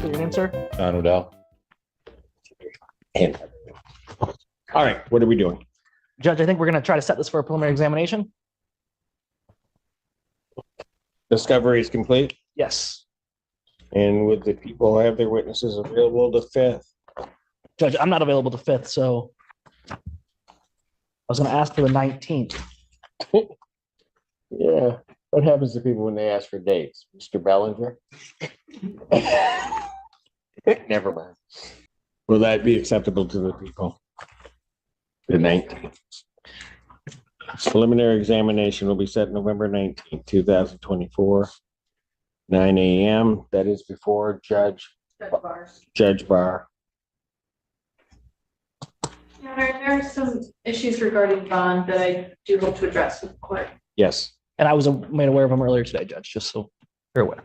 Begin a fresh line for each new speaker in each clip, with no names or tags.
for your name, sir?
John Odell.
And all right, what are we doing?
Judge, I think we're going to try to set this for a preliminary examination.
Discovery is complete,
Yes.
and would the people have their witnesses available the 5th?
Judge, I'm not available the 5th, so I was going to ask for the 19th.
Yeah. What happens to people when they ask for dates? Mr. Bellinger? Never mind. Will that be acceptable to the people? The 19th. Preliminary examination will be set November 19th, 2024, 9 a.m. That is before Judge Barr.
There are some issues regarding bond that I do hope to address with the court.
Yes.
And I was made aware of them earlier today, Judge, just so you're aware.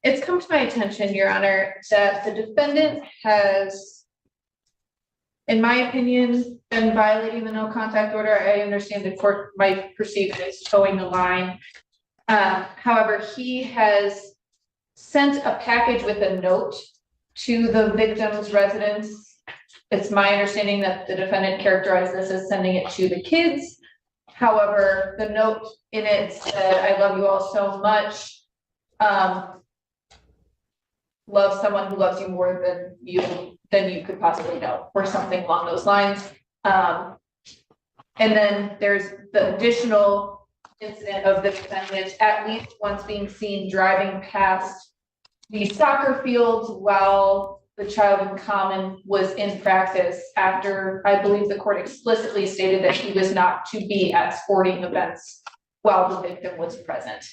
It's come to my attention, Your Honor, that the defendant has, in my opinion, been violating the no contact order. I understand the court might perceive it as towing the line. However, he has sent a package with a note to the victim's residence. It's my understanding that the defendant characterized this as sending it to the kids. However, the note in it said, "I love you all so much. Love someone who loves you more than you could possibly know," or something along those lines. And then there's the additional incident of the defendant at least once being seen driving past the soccer fields while the child in common was in practice, after I believe the court explicitly stated that he was not to be at sporting events while the victim was present.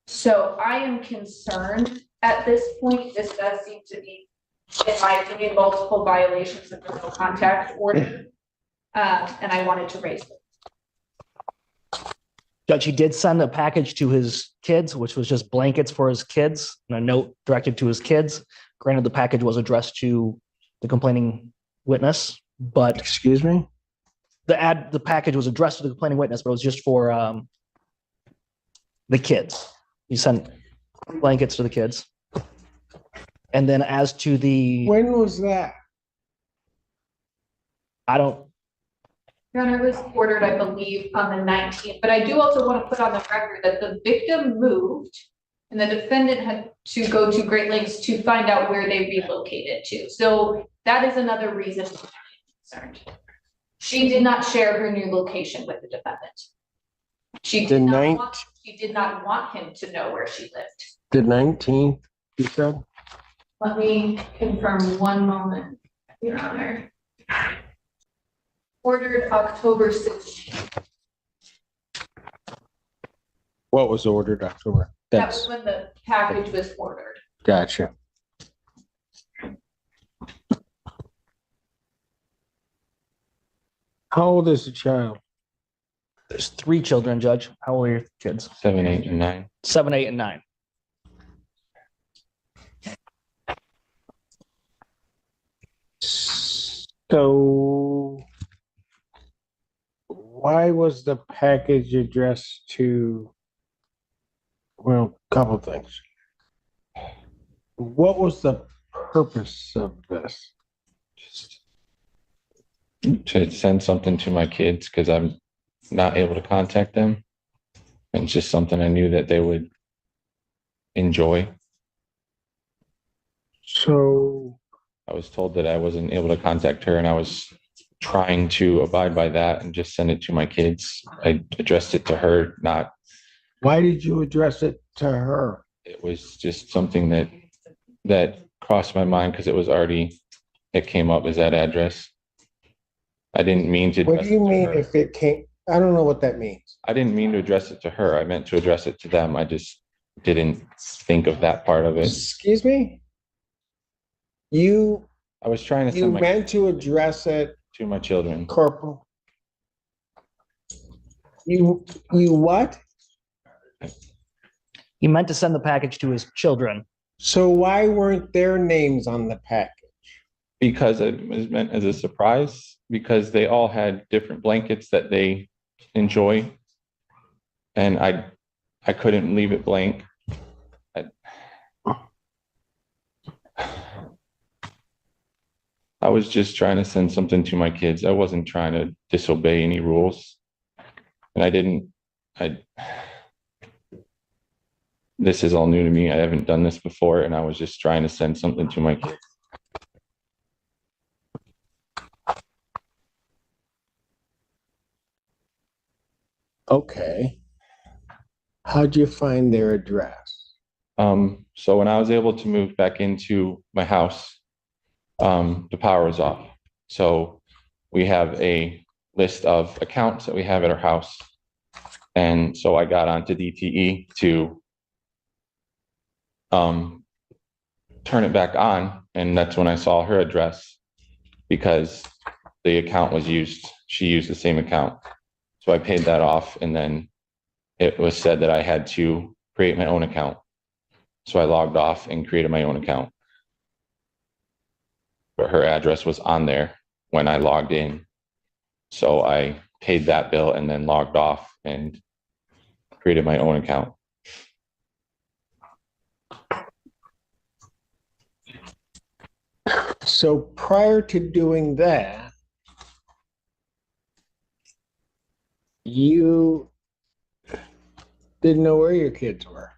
So I am concerned at this point. This does seem to be, in my opinion, multiple violations of the no contact order. And I wanted to raise it.
Judge, he did send a package to his kids, which was just blankets for his kids and a note directed to his kids. Granted, the package was addressed to the complaining witness, but
Excuse me?
the package was addressed to the complaining witness, but it was just for the kids. He sent blankets to the kids. And then as to the,
When was that?
I don't,
Your Honor, it was ordered, I believe, on the 19th, but I do also want to put on the record that the victim moved and the defendant had to go to great lengths to find out where they relocated to. So that is another reason I'm concerned. She did not share her new location with the defendant. She did not want him to know where she lived.
The 19th, you said?
Let me confirm one moment, Your Honor. Ordered October 16th.
What was ordered October?
That was when the package was ordered.
Gotcha. How old is the child?
there's 3 children, Judge. How old are your kids?
7, 8, and 9.
7, 8, and 9.
So why was the package addressed to, well, a couple of things. What was the purpose of this?
To send something to my kids because I'm not able to contact them. And it's just something I knew that they would enjoy.
So
I was told that I wasn't able to contact her, and I was trying to abide by that and just send it to my kids. I addressed it to her, not.
why did you address it to her?
It was just something that crossed my mind because it came up as that address. I didn't mean to.
What do you mean if it came? I don't know what that means.
I didn't mean to address it to her. I meant to address it to them. I just didn't think of that part of it.
Excuse me?
I was trying to
You
send
meant to address it,
to my children.
Corporal? You what?
He meant to send the package to his children.
So why weren't their names on the package?
Because it was meant as a surprise, because they all had different blankets that they enjoy. And I couldn't leave it blank. I was just trying to send something to my kids. I wasn't trying to disobey any rules. And this is all new to me. I haven't done this before, and I was just trying to send something to my kids.
Okay. How'd you find their address?
So when I was able to move back into my house, the power was off. So we have a list of accounts that we have at our house. And so I got onto DTE to turn it back on. And that's when I saw her address because the account was used. She used the same account. So I paid that off. And then it was said that I had to create my own account. So I logged off and created my own account. But her address was on there when I logged in. So I paid that bill and then logged off and created my own account.
So prior to doing that, you didn't know where your kids were.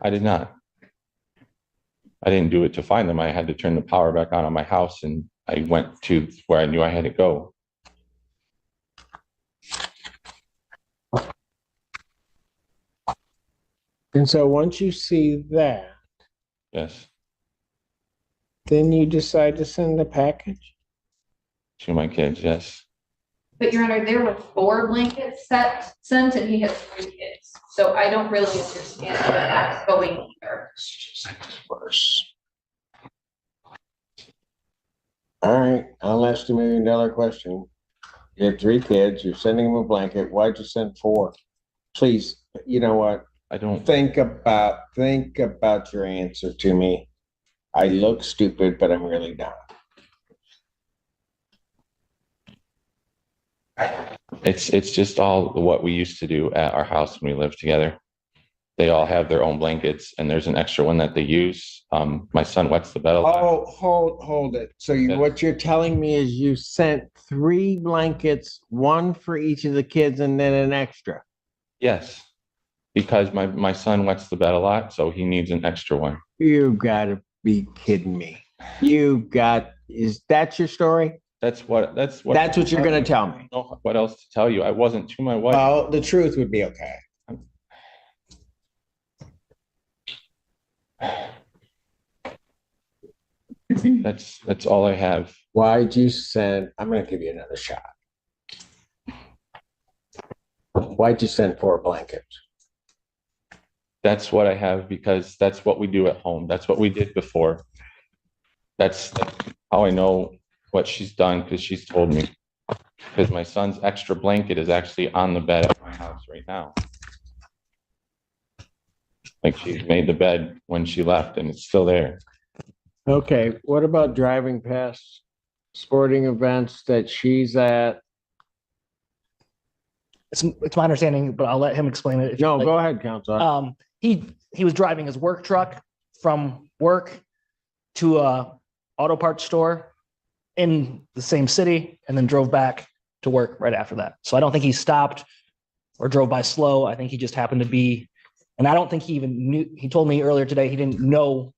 I did not. I didn't do it to find them. I had to turn the power back on my house, and I went to where I knew I had to go.
And so once you see that,
Yes,
then you decide to send the package.
to my kids. Yes.
But Your Honor, there were 4 blankets sent and he has 3 kids. So I don't really understand where that's going either.
All right, I'll ask the $1 million question. You have 3 kids, you're sending them a blanket. Why'd you send 4? Please, you know what?
I don't.
Think about your answer to me. I look stupid, but I'm really not.
It's just all what we used to do at our house when we lived together. They all have their own blankets, and there's an extra one that they use. My son wets the bed a lot.
Oh, hold it. So
Yes.
what you're telling me is you sent 3 blankets, 1 for each of the kids and then an extra.
Yes, because my son wets the bed a lot, so he needs an extra one.
You gotta be kidding me. Is that your story?
That's what
You're gonna tell me.
I don't know what else to tell you. I wasn't to my wife.
Well, the truth would be okay.
That's all I have.
Why'd you send, I'm gonna give you another shot. Why'd you send 4 blankets?
That's what I have because that's what we do at home. That's what we did before. That's how I know what she's done because she's told me. Because my son's extra blanket is actually on the bed at my house right now. Like she made the bed when she left and it's still there.
Okay, what about driving past sporting events that she's at?
It's my understanding, but I'll let him explain it.
No, go ahead, Counselor.
He was driving his work truck from work to a auto parts store in the same city and then drove back to work right after that. So I don't think he stopped or drove by slow. I think he just happened to be, and I don't think he even knew. He told me earlier today he didn't know.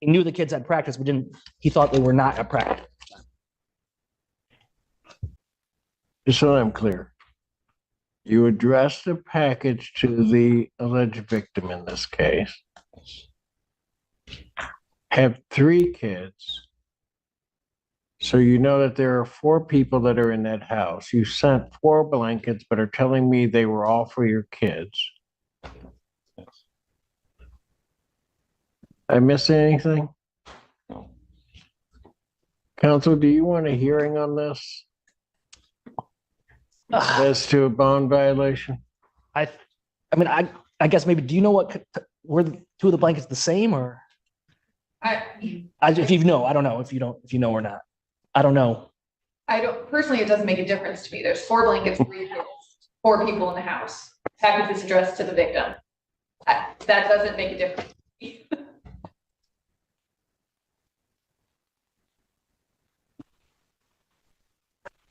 He knew the kids had practice, but he thought they were not at practice.
Just so I'm clear, you addressed the package to the alleged victim in this case. Have 3 kids. So you know that there are 4 people that are in that house. You sent 4 blankets, but are telling me they were all for your kids. I miss anything?
No.
Counsel, do you want a hearing on this as to a bond violation?
I mean, I guess maybe, do you know were the 2 of the blankets the same or? If you know, I don't know if you know or not. I don't know.
I don't, personally, it doesn't make a difference to me. There's 4 blankets, 3 kids, 4 people in the house. Package is addressed to the victim. That doesn't make a difference.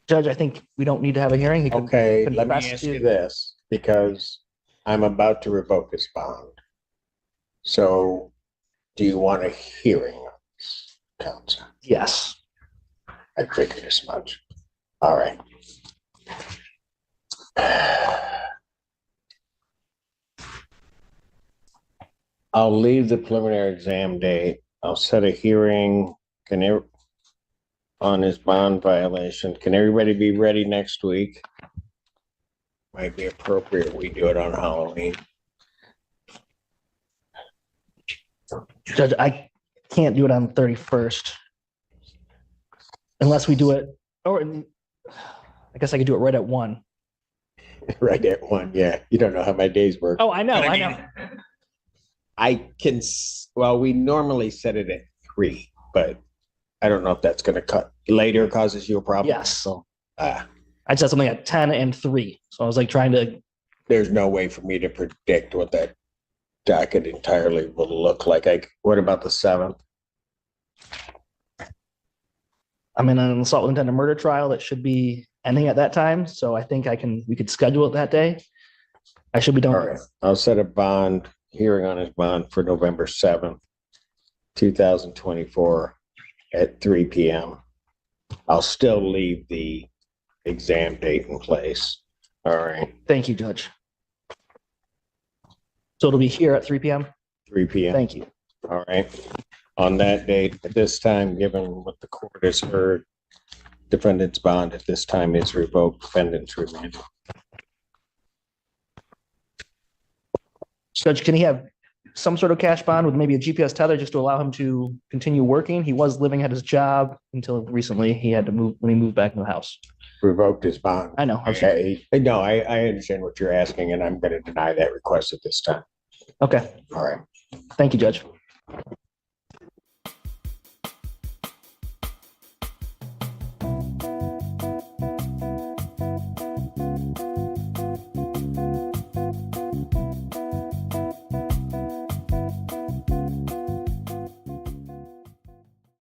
Judge, I think we don't need to have a hearing. He could
Okay, let me
confess
ask
to-
you this, because I'm about to revoke his bond. So do you want a hearing on this, counsel?
Yes.
I figured as much. All right. I'll leave the preliminary exam date. I'll set a hearing. On his bond violation. Can everybody be ready next week? Might be appropriate we do it on Halloween.
Judge, I can't do it on the 31st. Unless we do it, or I guess I could do it right at 1.
Right at 1, yeah. You don't know how my days work.
Oh, I know,
But
I
I
know.
mean, I can, well, we normally set it at 3, but I don't know if that's gonna cut later causes you a problem.
Yes.
So,
I just had something at 10 and 3. So I was like trying to,
there's no way for me to predict what that docket entirely will look like. What about the 7th?
I'm in an assault with intent to murder trial that should be ending at that time. So I think we could schedule it that day. I should be done.
All right, I'll set a bond hearing on his bond for November 7th, 2024 at 3 p.m. I'll still leave the exam date in place. All right,
Thank you, Judge. So it'll be here at 3 p.m.
3 p.m.
Thank you.
All right. On that date, at this time, given what the court has heard, defendant's bond at this time is revoked, defendant's remanded.
Judge, can he have some sort of cash bond with maybe a GPS tether just to allow him to continue working? He was living at his job until recently. He had to move when he moved back in the house.
Revoked his bond.
I know.
No, I understand what you're asking, and I'm going to deny that request at this time.
Okay.
All right.
Thank you, Judge.